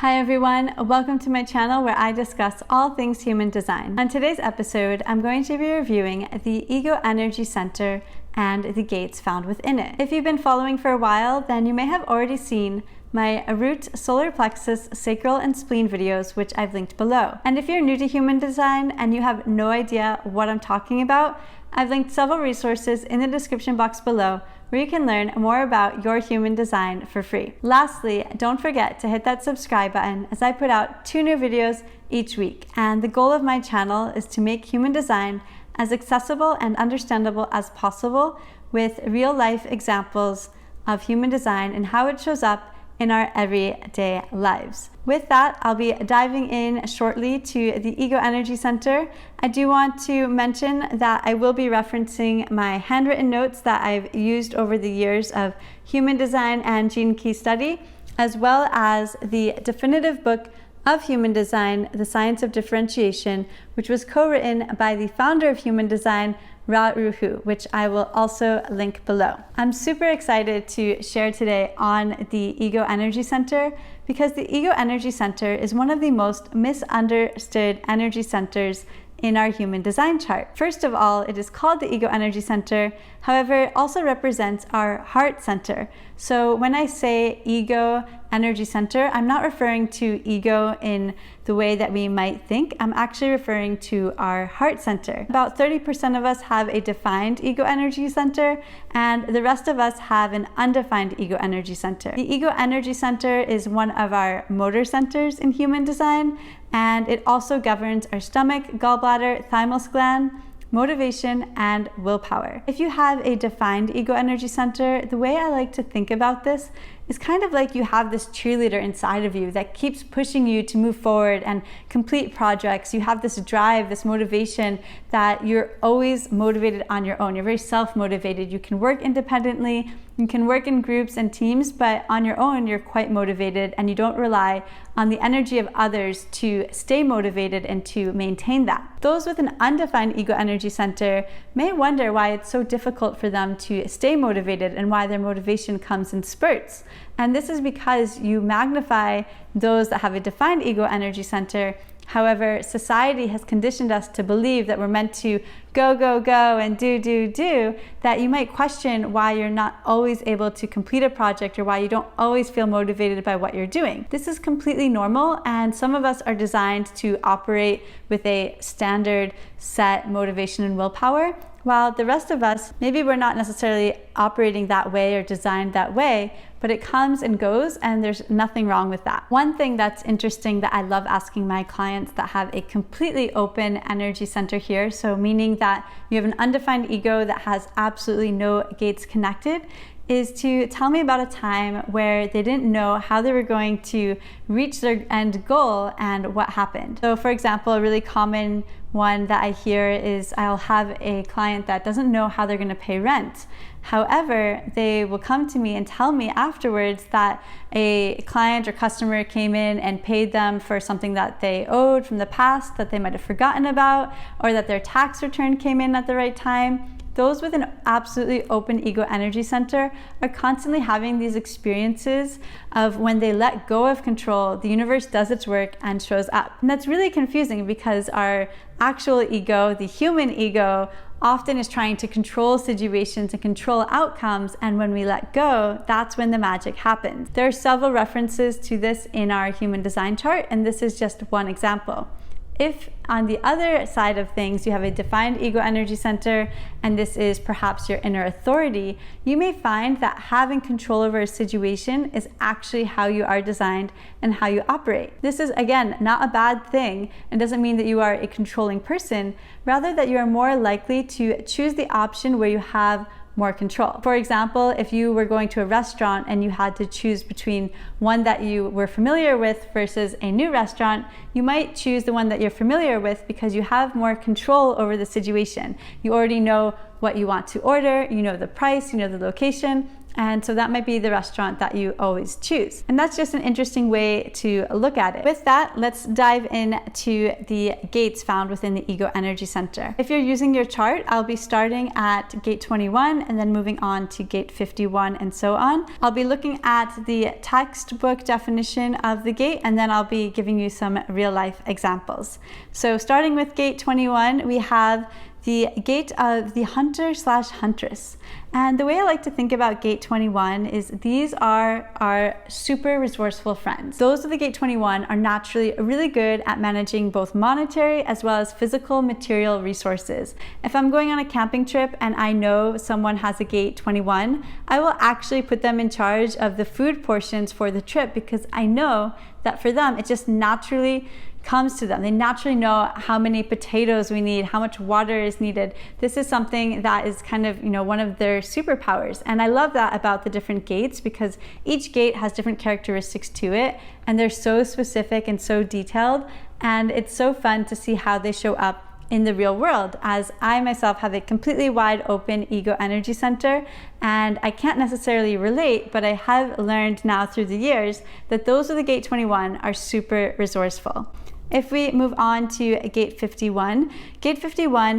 Hi everyone, welcome to my channel where I discuss all things human design. On today's episode, I'm going to be reviewing the Ego Energy Center and the gates found within it. If you've been following for a while, then you may have already seen my root, solar plexus, sacral, and spleen videos, which I've linked below. And if you're new to human design and you have no idea what I'm talking about, I've linked several resources in the description box below where you can learn more about your human design for free. Lastly, don't forget to hit that subscribe button as I put out 2 new videos each week. And the goal of my channel is to make human design as accessible and understandable as possible with real life examples of human design and how it shows up in our everyday lives. With that, I'll be diving in shortly to the Ego Energy Center. I do want to mention that I will be referencing my handwritten notes that I've used over the years of human design and gene key study, as well as the definitive book of human design, The Science of Differentiation, which was co-written by the founder of human design, Ra Uru Hu, which I will also link below. I'm super excited to share today on the Ego Energy Center because the Ego Energy Center is one of the most misunderstood energy centers in our human design chart. First of all, it is called the Ego Energy Center. However, it also represents our heart center. So when I say Ego Energy Center, I'm not referring to ego in the way that we might think. I'm actually referring to our heart center. About 30% of us have a defined ego energy center, and the rest of us have an undefined ego energy center. The ego energy center is one of our motor centers in human design, and it also governs our stomach, gallbladder, thymus gland, motivation, and willpower. If you have a defined ego energy center, the way I like to think about this is kind of like you have this cheerleader inside of you that keeps pushing you to move forward and complete projects. You have this drive, this motivation that you're always motivated on your own. You're very self-motivated. You can work independently, you can work in groups and teams, but on your own, you're quite motivated and you don't rely on the energy of others to stay motivated and to maintain that. Those with an undefined ego energy center may wonder why it's so difficult for them to stay motivated and why their motivation comes in spurts. And this is because you magnify those that have a defined ego energy center. However, society has conditioned us to believe that we're meant to go, go, go and do, that you might question why you're not always able to complete a project or why you don't always feel motivated by what you're doing. This is completely normal, and some of us are designed to operate with a standard set motivation and willpower, while the rest of us, maybe we're not necessarily operating that way or designed that way, but it comes and goes, and there's nothing wrong with that. One thing that's interesting that I love asking my clients that have a completely open energy center here, so meaning that you have an undefined ego that has absolutely no gates connected, is to tell me about a time where they didn't know how they were going to reach their end goal and what happened. So for example, a really common one that I hear is I'll have a client that doesn't know how they're going to pay rent. However, they will come to me and tell me afterwards that a client or customer came in and paid them for something that they owed from the past that they might have forgotten about, or that their tax return came in at the right time. Those with an absolutely open ego energy center are constantly having these experiences of when they let go of control, the universe does its work and shows up. And that's really confusing because our actual ego, the human ego, often is trying to control situations and control outcomes, and when we let go, that's when the magic happens. There are several references to this in our human design chart, and this is just one example. If on the other side of things you have a defined ego energy center, and this is perhaps your inner authority, you may find that having control over a situation is actually how you are designed and how you operate. This is, again, not a bad thing and doesn't mean that you are a controlling person, rather that you are more likely to choose the option where you have more control. For example, if you were going to a restaurant and you had to choose between one that you were familiar with versus a new restaurant, you might choose the one that you're familiar with because you have more control over the situation. You already know what you want to order, you know the price, you know the location, And so that might be the restaurant that you always choose. And that's just an interesting way to look at it. With that, let's dive into the gates found within the Ego Energy Center. If you're using your chart, I'll be starting at gate 21 and then moving on to gate 51 and so on. I'll be looking at the textbook definition of the gate, and then I'll be giving you some real life examples. So starting with gate 21, we have the gate of the hunter/huntress. And the way I like to think about gate 21 is these are our super resourceful friends. Those of the gate 21 are naturally really good at managing both monetary as well as physical material resources. If I'm going on a camping trip and I know someone has a gate 21, I will actually put them in charge of the food portions for the trip, because I know that for them it just naturally comes to them. They naturally know how many potatoes we need, how much water is needed. This is something that is kind of, one of their superpowers. And I love that about the different gates, because each gate has different characteristics to it, and they're so specific and so detailed. And it's so fun to see how they show up in the real world, as I myself have a completely wide open Ego Energy Center, and I can't necessarily relate, but I have learned now through the years that those of the gate 21 are super resourceful. If we move on to gate 51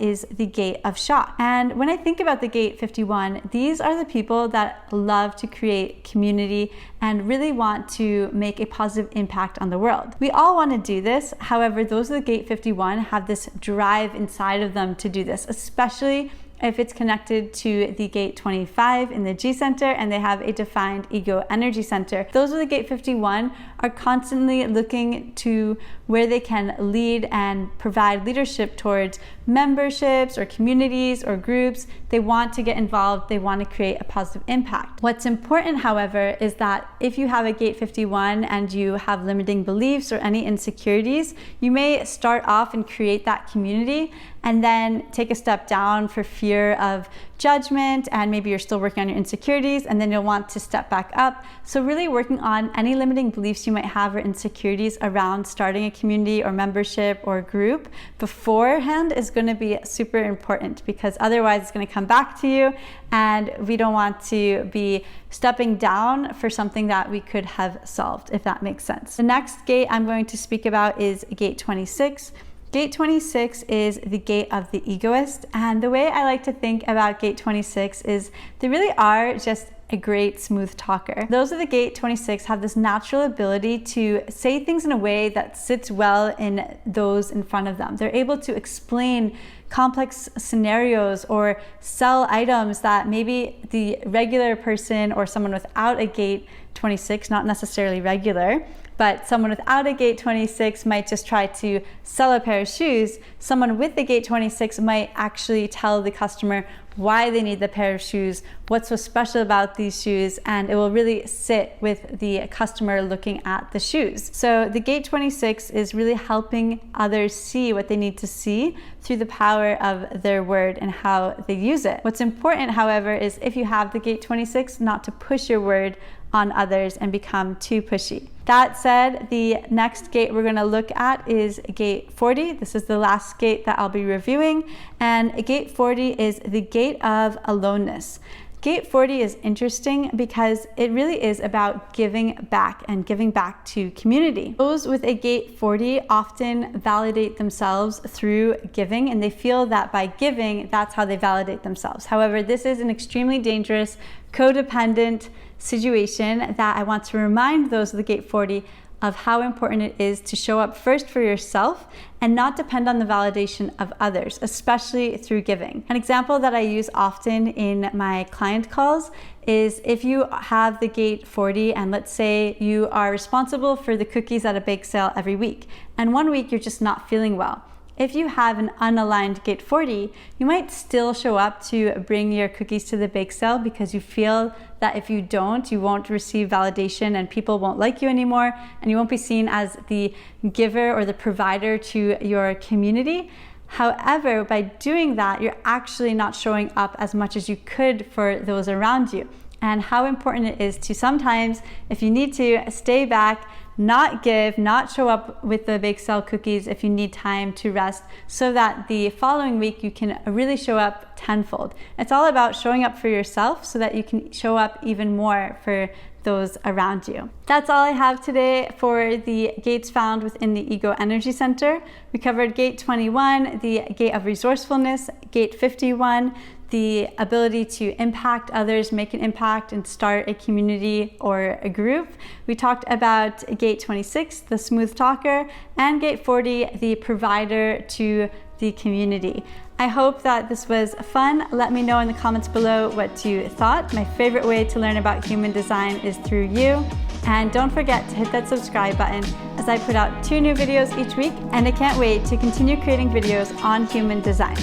is the gate of shock. And when I think about the gate 51, these are the people that love to create community and really want to make a positive impact on the world. We all want to do this. However, those of the gate 51 have this drive inside of them to do this, especially if it's connected to the gate 25 in the G Center and they have a defined Ego Energy Center. Those of the gate 51 are constantly looking to where they can lead and provide leadership towards memberships or communities or groups. They want to get involved. They want to create a positive impact. What's important, however, is that if you have a gate 51 and you have limiting beliefs or any insecurities, you may start off and create that community and then take a step down for fear of judgment, and maybe you're still working on your insecurities, and then you'll want to step back up. So really working on any limiting beliefs you might have or insecurities around starting a community or membership or group beforehand is going to be super important, because otherwise it's going to come back to you, and we don't want to be stepping down for something that we could have solved, if that makes sense. The next gate I'm going to speak about is gate 26. Gate 26 is the gate of the egoist, and the way I like to think about gate 26 is they really are just a great smooth talker. Those of the gate 26 have this natural ability to say things in a way that sits well in those in front of them. They're able to explain complex scenarios or sell items that maybe the regular person or someone without a gate 26, not necessarily regular, but someone without a gate 26 might just try to sell a pair of shoes. Someone with the gate 26 might actually tell the customer why they need the pair of shoes, what's so special about these shoes, and it will really sit with the customer looking at the shoes. So the gate 26 is really helping others see what they need to see through the power of their word and how they use it. What's important, however, is if you have the gate 26, not to push your word on others and become too pushy. That said, the next gate we're going to look at is gate 40. This is the last gate that I'll be reviewing, and gate 40 is the gate of aloneness. Gate 40 is interesting because it really is about giving back and giving back to community. Those with a gate 40 often validate themselves through giving, and they feel that by giving, that's how they validate themselves. However, this is an extremely dangerous, codependent situation that I want to remind those of the gate 40 of how important it is to show up first for yourself and not depend on the validation of others, especially through giving. An example that I use often in my client calls is if you have the gate 40 and let's say you are responsible for the cookies at a bake sale every week, and one week you're just not feeling well. If you have an unaligned gate 40, you might still show up to bring your cookies to the bake sale because you feel that if you don't, you won't receive validation and people won't like you anymore, and you won't be seen as the giver or the provider to your community. However, by doing that, you're actually not showing up as much as you could for those around you. And how important it is to sometimes, if you need to, stay back, not give, not show up with the bake sale cookies if you need time to rest, so that the following week you can really show up tenfold. It's all about showing up for yourself so that you can show up even more for those around you. That's all I have today for the gates found within the Ego Energy Center. We covered gate 21, the gate of resourcefulness, gate 51, the ability to impact others, make an impact, and start a community or a group. We talked about gate 26, the smooth talker, and gate 40, the provider to the community. I hope that this was fun. Let me know in the comments below what you thought. My favorite way to learn about human design is through you. And don't forget to hit that subscribe button, as I put out 2 new videos each week, and I can't wait to continue creating videos on human design.